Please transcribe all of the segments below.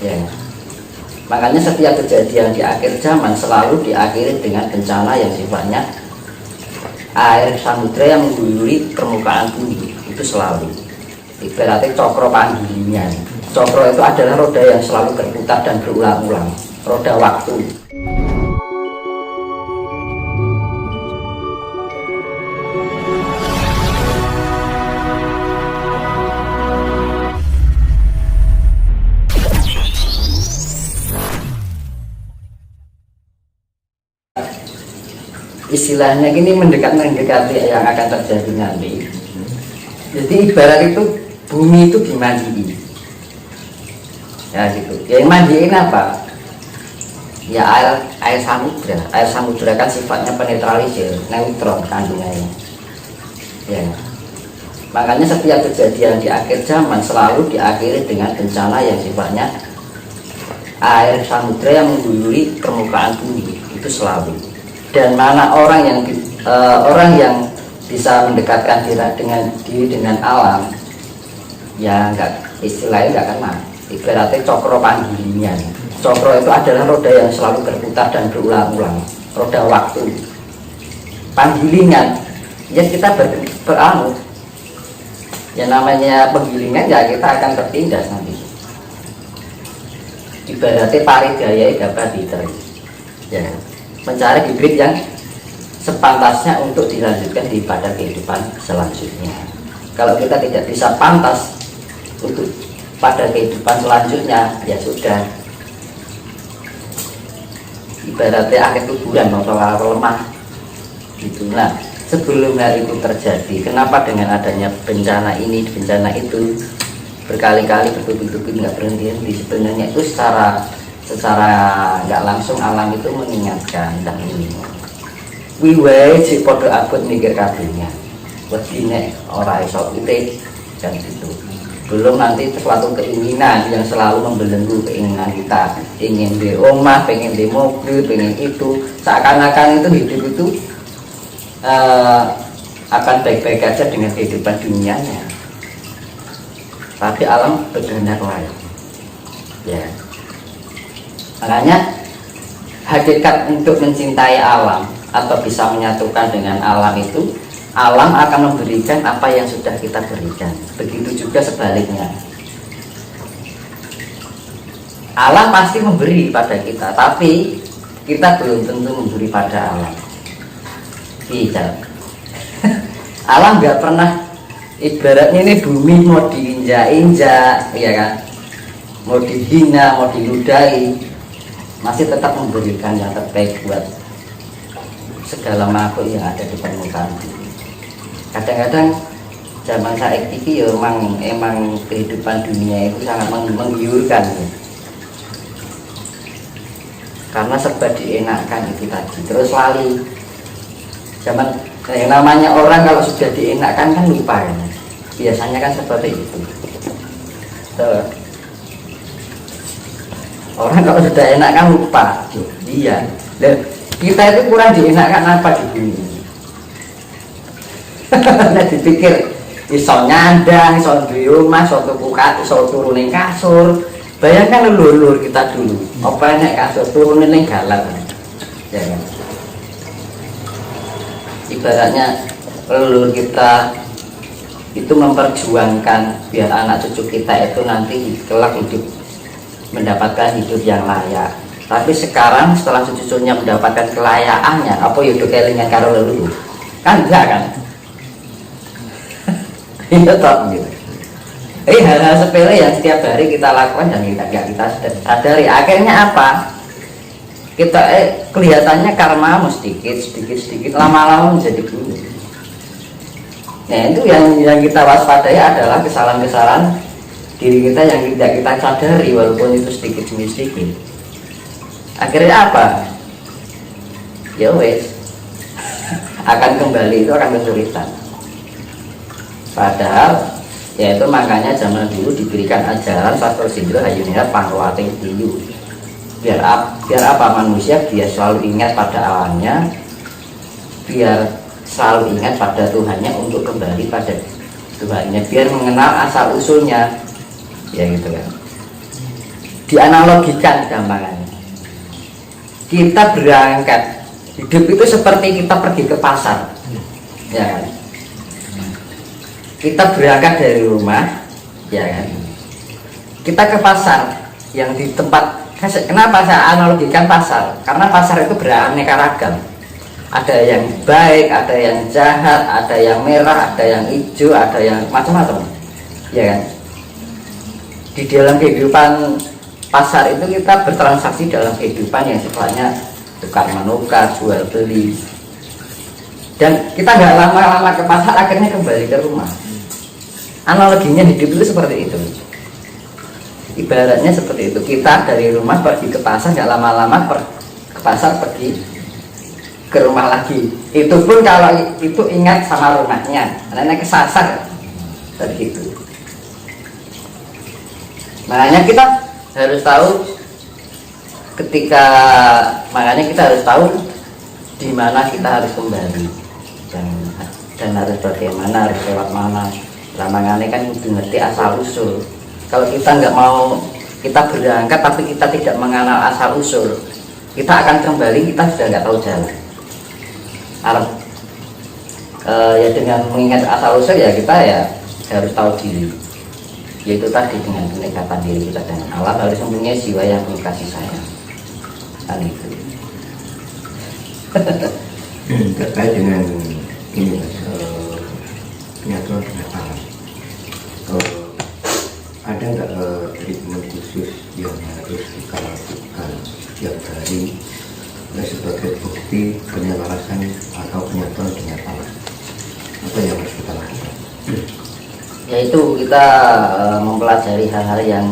Ya, makanya setiap kejadian di akhir zaman selalu diakhiri dengan bencana yang sifatnya air samudra yang mengguyuri permukaan bumi. Itu selalu ibaratnya cokro panggilingan. Cokro itu adalah roda yang selalu berputar dan berulang-ulang, roda waktu. Istilahnya ini mendekati yang akan terjadi nanti. Jadi ibarat itu bumi itu dimandiin, ya gitu. Yang mandiin apa? Ya air samudra. Air samudra kan sifatnya penetralisir, neutron kandungannya. Ya. Makanya setiap kejadian di akhir zaman selalu diakhiri dengan bencana yang sifatnya air samudra yang mengguyuri permukaan bumi. Itu selalu. Dan mana orang yang bisa mendekatkan diri dengan alam, ya enggak, istilahnya enggak kena. Ibaratnya cokro panggilingan. Cokro itu adalah roda yang selalu berputar dan berulang-ulang, roda waktu. Panggilingan, ya kita beranut. Ya namanya penggilingan, ya kita akan tertindas nanti. Ibaratnya paridaya dapat diterima. Ya, mencari bibit yang sepantasnya untuk dilanjutkan pada kehidupan selanjutnya. Kalau kita tidak bisa pantas untuk pada kehidupan selanjutnya, ya sudah, ibaratnya akhir kuburan atau lemah gitu. Nah, sebelum hal itu terjadi, kenapa dengan adanya bencana ini, bencana itu berkali-kali bertubi-tubi nggak berhenti? Sebenarnya itu secara nggak langsung alam itu mengingatkan dan ini wiwai si podo abot mikir kabelnya wedine ora iso itu dan itu belum nanti sesuatu keinginan yang selalu membelenggu keinginan kita, ingin di rumah, pengen di mobil, pengen itu, seakan-akan itu hidup itu akan baik-baik aja dengan kehidupan dunianya, tapi alam berkehendak lain. Ya, makanya hakikat untuk mencintai alam atau bisa menyatukan dengan alam itu, alam akan memberikan apa yang sudah kita berikan. Begitu juga sebaliknya, alam pasti memberi pada kita, tapi kita belum tentu memberi pada alam. Tidak. Alam nggak pernah, ibaratnya ini bumi mau diinjak-injak, ya kan, mau dihina, mau diludahi, masih tetap memberikan yang terbaik buat segala makhluk yang ada di permukaan bumi. Kadang-kadang zaman saat ini ya emang kehidupan dunia itu sangat menggiurkan ya. Karena serba dienakkan itu tadi, terus lali zaman yang namanya orang kalau sudah dienakkan kan lupa ya. Biasanya kan seperti itu. Tuh. Orang kalau sudah enak kan lupa. Iya. Dan kita itu kurang dienakkan apa di bumi. Nah dipikir iso nyandang, iso duwe omah, iso tuku iso turunin kasur. Bayangkan leluhur kita dulu. Apa nek kasur turunin ning galan. Ya kan. Ibaratnya leluhur kita itu memperjuangkan biar anak cucu kita itu nanti kelak hidup mendapatkan hidup yang layak. Tapi sekarang setelah cucunya mendapatkan kelayakannya, apa yuduk kelingan karo leluhur? Kan enggak kan? Iya toh gitu. Hal-hal sepele yang setiap hari kita lakukan dan kita sadari, akhirnya apa? Kita kelihatannya karmamu sedikit lama-lama menjadi gunung. Nah itu yang kita waspadai adalah kesalahan-kesalahan diri kita yang tidak kita sadari, walaupun itu sedikit demi sedikit. Akhirnya apa? Ya wes, akan kembali itu akan kesulitan. Padahal ya itu makanya zaman dulu diberikan ajaran Sastro Sindro Hayunirat Pangruwating Diyu. Biar apa manusia biar selalu ingat pada alamnya, biar selalu ingat pada Tuhannya untuk kembali pada Tuhannya, biar mengenal asal usulnya, ya gitu kan. dianalogikan gampangannya. Kita berangkat, hidup itu seperti kita pergi ke pasar, ya kan? Kita berangkat dari rumah, ya kan? Kita ke pasar yang di tempat. Kenapa saya analogikan pasar? Karena pasar itu beraneka ragam. Ada yang baik, ada yang jahat, ada yang merah, ada yang hijau, ada yang macam-macam, ya kan? Di dalam kehidupan pasar itu kita bertransaksi dalam kehidupan yang sifatnya tukar menukar, jual beli, dan kita nggak lama-lama ke pasar akhirnya kembali ke rumah. Analoginya hidup itu seperti itu, ibaratnya seperti itu. Kita dari rumah pergi ke pasar, nggak lama-lama ke pasar pergi ke rumah lagi. Itu pun kalau ibu ingat sama rumahnya, karena kesasar tadi itu. Makanya kita harus tahu makanya kita harus tahu di mana kita harus kembali dan harus bagaimana, harus lewat mana. Nah, makanya kan ngerti asal usul. Kalau kita nggak mau, kita berangkat tapi kita tidak mengenal asal usul, kita akan kembali, kita sudah nggak tahu jalan. Ya dengan mengingat asal usul ya kita ya harus tahu diri, yaitu tadi dengan pendekatan diri kita dengan alam, harus mempunyai jiwa yang penuh kasih sayang. Kan itu. Terkait dengan ini penyatuan dengan alam, ada nggak treatment khusus yang harus kita lakukan setiap hari sebagai bukti penyelarasan atau penyatuan dengan alam? Apa yang harus kita lakukan? Yaitu kita mempelajari hal-hal yang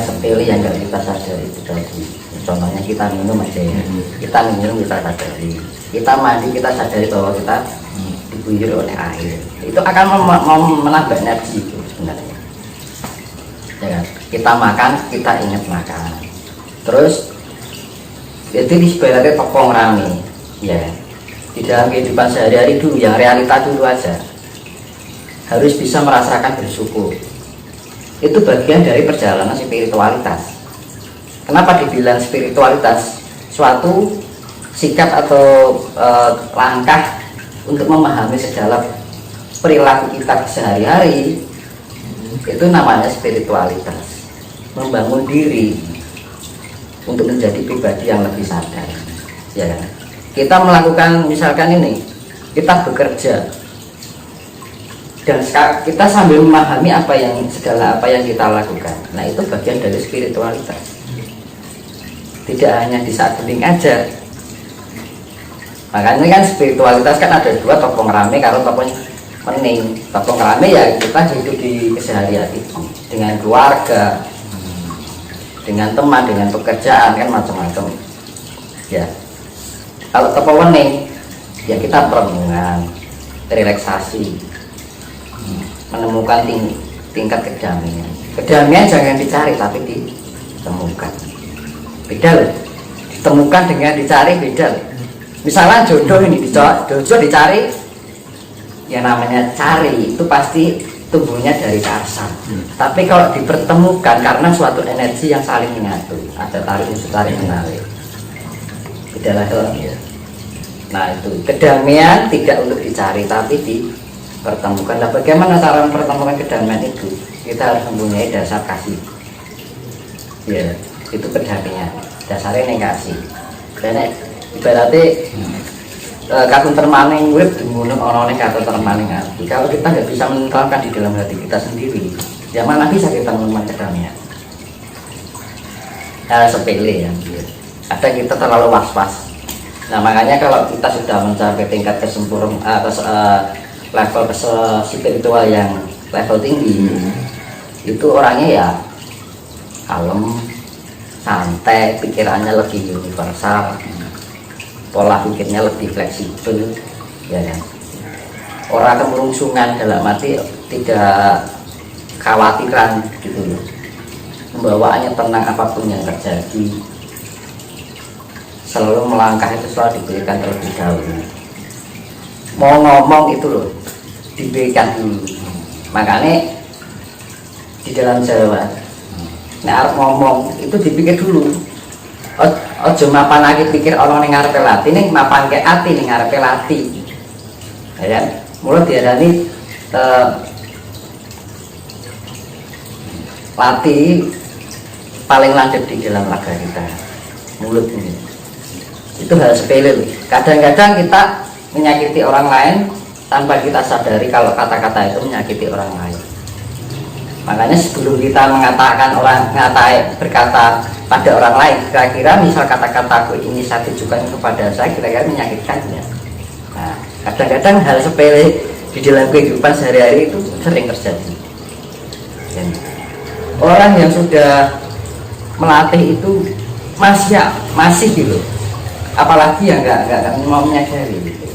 sepele yang nggak kita sadari itu tadi. Contohnya kita minum aja ya, kita minum kita sadari, kita mandi kita sadari bahwa kita diguyur oleh air. Itu akan menambah energi itu sebenarnya. Ya kan? Kita makan, kita ingat makan. Terus jadi sebenarnya tokong rame, ya. Di dalam kehidupan sehari-hari dulu, yang realita dulu aja. Harus bisa merasakan bersyukur. Itu bagian dari perjalanan spiritualitas. Kenapa dibilang spiritualitas? Suatu sikap atau langkah untuk memahami segala perilaku kita sehari-hari. Itu namanya spiritualitas. Membangun diri untuk menjadi pribadi yang lebih sadar. Ya kan? Kita melakukan misalkan ini, kita bekerja. Dan kita sambil memahami segala apa yang kita lakukan. Nah, itu bagian dari spiritualitas. Tidak hanya di saat hening aja. Makanya kan spiritualitas kan ada dua, topong rame kalau topong hening. Topong rame ya kita hidup di keseharian itu dengan keluarga, dengan teman, dengan pekerjaan, kan macam-macam. Ya. Kalau topong hening ya kita perenungan, relaksasi, menemukan tingkat kedamaian. Kedamaian jangan dicari tapi ditemukan. Beda loh. Ditemukan dengan dicari beda loh. Misalnya jodoh ini jodoh dicari, ya namanya cari itu pasti tumbuhnya dari rasa. Tapi kalau dipertemukan karena suatu energi yang saling menyatu, ada tarik unsur tarik menarik. Beda lah kalau. Nah itu kedamaian tidak untuk dicari tapi dipertemukan. Nah bagaimana cara mempertemukan kedamaian itu? Kita harus mempunyai dasar kasih. Ya. Itu kedamaian, dasarnya negasi. Dan ibaratnya kakun termaning urip dimunuk ana ning kata termaning hati. Kalau kita nggak bisa menentukan di dalam hati kita sendiri, ya mana bisa kita menemukan kedamaian? Sepele ya. Ada kita terlalu was-was. Nah makanya kalau kita sudah mencapai tingkat kesempurnaan atas level spiritual yang level tinggi, itu orangnya ya kalem, santai, pikirannya lebih universal, pola pikirnya lebih fleksibel, ya kan? Orang kemerungsungan dalam arti tidak khawatiran gitu loh, pembawaannya tenang apapun yang terjadi, selalu melangkah itu selalu diberikan terlebih dahulu. Mau ngomong itu loh diberikan dulu. Makanya di dalam Jawa nek arep ngomong itu dipikir dulu. Ojo mapan lagi pikir orang ning ngarepe lati, ning mapan ke ati ning ngarepe lati. Ya kan? Mula diarani lati paling landep di dalam raga kita, mulut ini. Itu hal sepele loh. Kadang-kadang kita menyakiti orang lain tanpa kita sadari kalau kata-kata itu menyakiti orang lain. Makanya sebelum kita mengatakan berkata pada orang lain, kira-kira misal kata-kataku ini saya tujukan kepada saya, kira-kira menyakitkannya. Nah, kadang-kadang hal sepele di dalam kehidupan sehari-hari itu sering terjadi. Dan orang yang sudah melatih itu masih gitu, apalagi yang nggak mau menyadari gitu.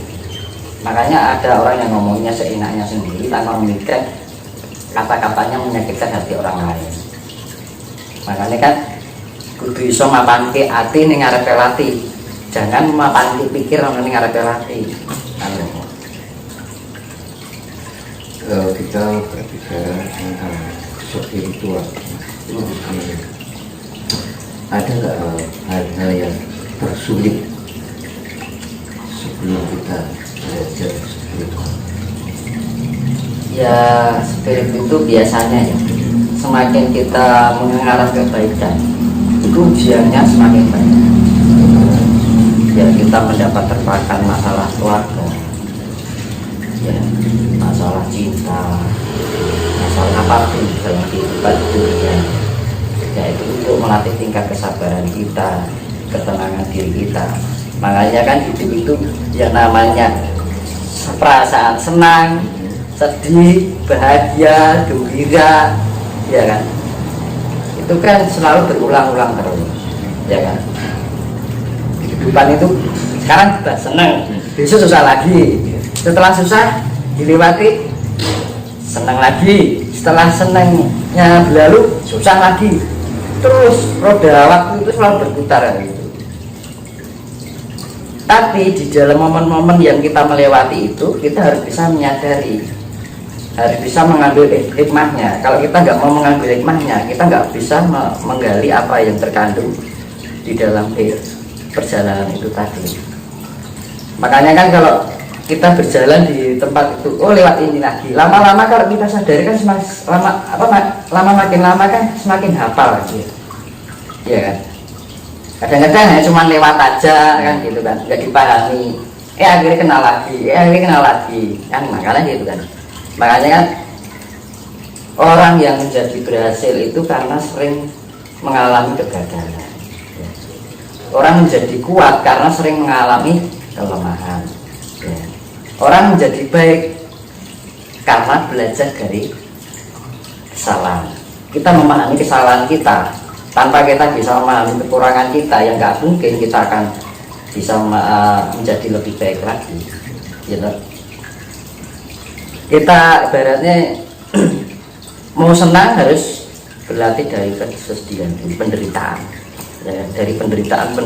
Makanya ada orang yang ngomongnya seenaknya sendiri tanpa memikirkan kata-katanya menyakitkan hati orang lain. Makanya kan kudu iso mapanke ati ning ngarepe lati, jangan mapanke pikir ning ngarepe lati. Kita berbicara tentang spiritual, ada nggak hal-hal yang tersulit sebelum kita belajar spiritual? Ya, spirit itu biasanya ya, semakin kita mengarah kebaikan, itu ujiannya semakin banyak. Ya, kita mendapat terpakan masalah keluarga, ya, masalah cinta, masalah apapun dalam kehidupan dunia, yaitu untuk melatih tingkat kesabaran kita, ketenangan diri kita. Makanya kan hidup itu yang namanya perasaan senang, sedih, bahagia, gembira, ya kan? Itu kan selalu berulang-ulang terus, ya kan? Kehidupan itu sekarang sudah senang, besok susah lagi. Setelah susah dilewati, senang lagi. Setelah senangnya berlalu, susah lagi. Terus roda waktu itu selalu berputar gitu. Tapi di dalam momen-momen yang kita melewati itu, kita harus bisa menyadari, harus bisa mengambil hikmahnya. Kalau kita nggak mau mengambil hikmahnya, kita nggak bisa menggali apa yang terkandung di dalam perjalanan itu tadi. Makanya kan kalau kita berjalan di tempat itu, oh lewat ini lagi, lama-lama kalau kita sadari kan lama makin lama kan semakin hafal gitu, ya kan? Kadang-kadang hanya cuma lewat aja kan gitu kan, nggak dipahami, akhirnya kenal lagi kan, makanya gitu kan. Makanya kan orang yang menjadi berhasil itu karena sering mengalami kegagalan. Orang menjadi kuat karena sering mengalami kelemahan. Orang menjadi baik karena belajar dari kesalahan. Kita memahami kesalahan kita, tanpa kita bisa memahami kekurangan kita, yang nggak mungkin kita akan bisa menjadi lebih baik lagi, gitu. Kita ibaratnya mau senang harus berlatih dari kesedihan, penderitaan. Ya, dari penderitaan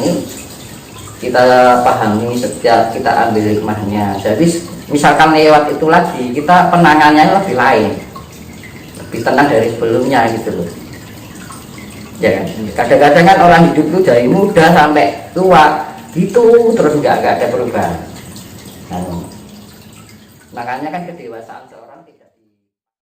ini kita pahami, setiap kita ambil hikmahnya. Jadi misalkan lewat itu lagi, kita penanganannya lebih lain, lebih tenang dari sebelumnya gitu loh. Ya kan? Kadang-kadang kan orang hidup itu dari muda sampai tua gitu terus nggak ada perubahan. Nah, makanya kan kedewasaan